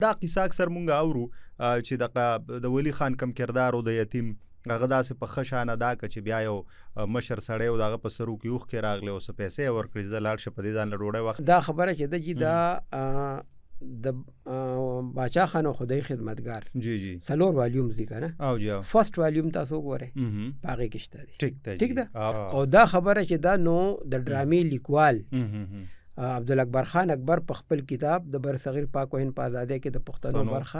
دا قصه اکثر مونږ اورو چې د ولی خان کم کردار او د یتیم هغه داسې په ښه شانه دا که چې بیا یو مشر سړی او د هغه په سرو کې اوښ کې راغلی او څه پیسې یې ورکړې زه لاړ شه په دې ځان له ډوډۍ وخت دا خبره چې ده چې دا د باچا خان خدای خدمتګار جی جی 4 والیوم دي که نه او جی فرست والیوم تاسو وګورئ په هغې کې شته دی ټیک ده او دا خبره چې دا نو د ډرامې لیکوال عبدالاکبر خان اکبر په خپل کتاب د برصغیر پاک و هند په ازادۍ کې د پښتنو برخه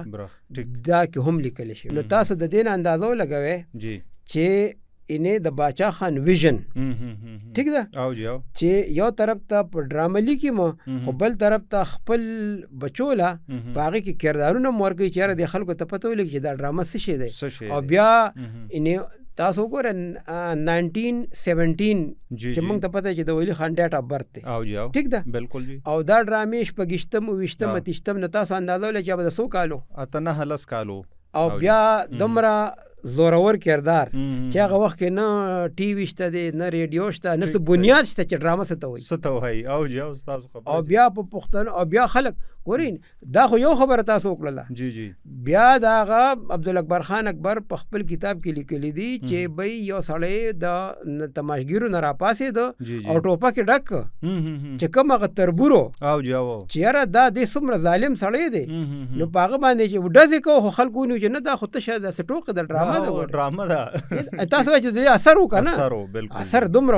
دا کې هم لیکل شي. نو تاسو د دې نه اندازه ولګوئ چې انې د باچا خان ویژن ټیک ده چې یو طرف ته په ډرامه لیکي مو خو بل طرف ته خپل بچو له په هغې کې کردارونه مو ورکوي چې یاره د خلکو ته پته ولګي چې دا ډرامه څه شی دی. او بیا انې تاسو وګوره 1917 چې موږ ته پته چې د ولی خان ډیټ اف برث دی ټیک ده بالکل جی. او دا ډرامې شپږشتم اوویشتم اتیشتم نه تاسو اندازه ولئ چې به د څو کالو اتنه لس کالو او بیا دومره زورور کردار چې هغه وخت کې نه ټي وي شته دی نه ریډیو شته نه څه بنیاد شته چې ډرامه څه ته وایي او جی او ستاسو خبره او بیا په پښتنو او بیا خلک ګورئ دا خو یو خبره تاسو وکړله جی جی. بیا د هغه عبدالاکبر خان اکبر په خپل کتاب کې لیکلی دي چې بی یو سړی د تماشګیرو نه راپاسېده او ټوپک یې ډک چې کوم هغه تربورو چې یاره دا دې څومره ظالم سړی دی نو په هغه باندې چې ډزې کوو خو خلکو ونیو چې نه دا خو تشه داسې ټوکه د ډرامه ده ډرامه ده تاسو چې د اثر وکړه نه اثر دومره